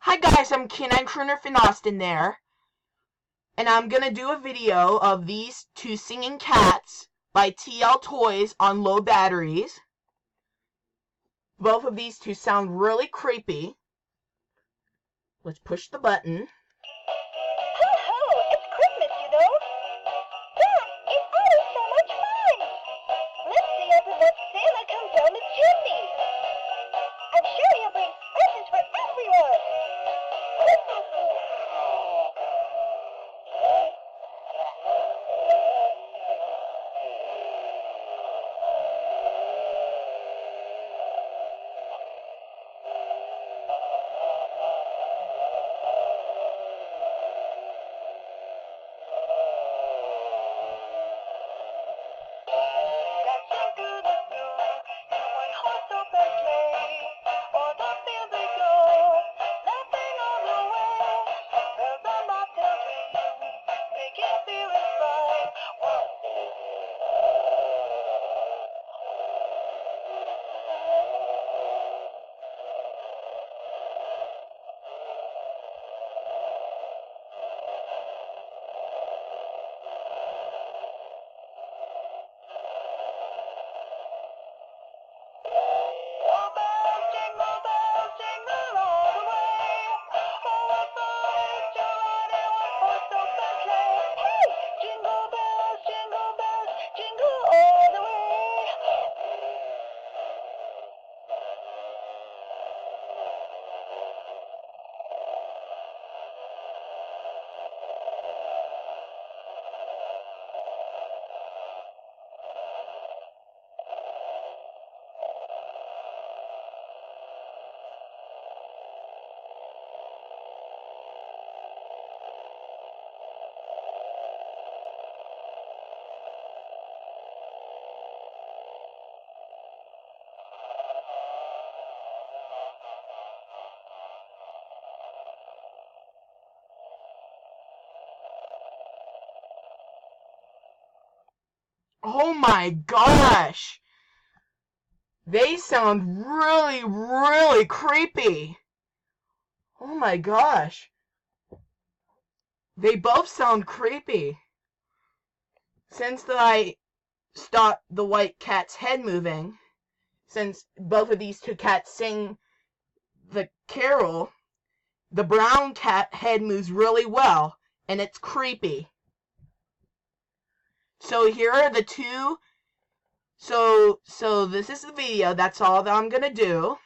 Hi guys, I'm Canine Crooner Finn Austin there, and I'm gonna do a video of these two singing cats by TL Toys on low batteries. Both of these two sound really creepy. Let's push the button. Ho-ho! It's Christmas, you know. That is always so much fun. Let's see open what Santa comes down the chimney. I'm sure he'll bring presents for everyone. Oh my gosh! They sound really creepy. Oh my gosh. They both sound creepy. Since I stopped the white cat's head moving, since both of these two cats sing the carol, the brown cat head moves really well, and it's creepy. So here are the two. So this is the video. That's all that I'm gonna do.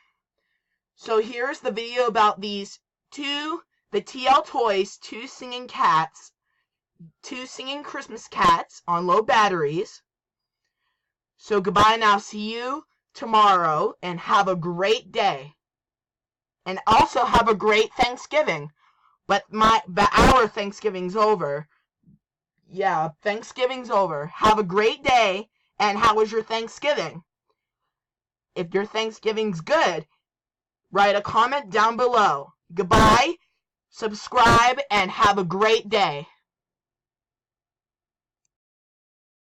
So here's the video about these two, the TL Toys, two singing cats, two singing Christmas cats on low batteries. So goodbye now. See you tomorrow, and have a great day. And also have a great Thanksgiving. But our Thanksgiving's over. Yeah, Thanksgiving's over. Have a great day, and how was your Thanksgiving? If your Thanksgiving's good, write a comment down below. Goodbye, subscribe, and have a great day.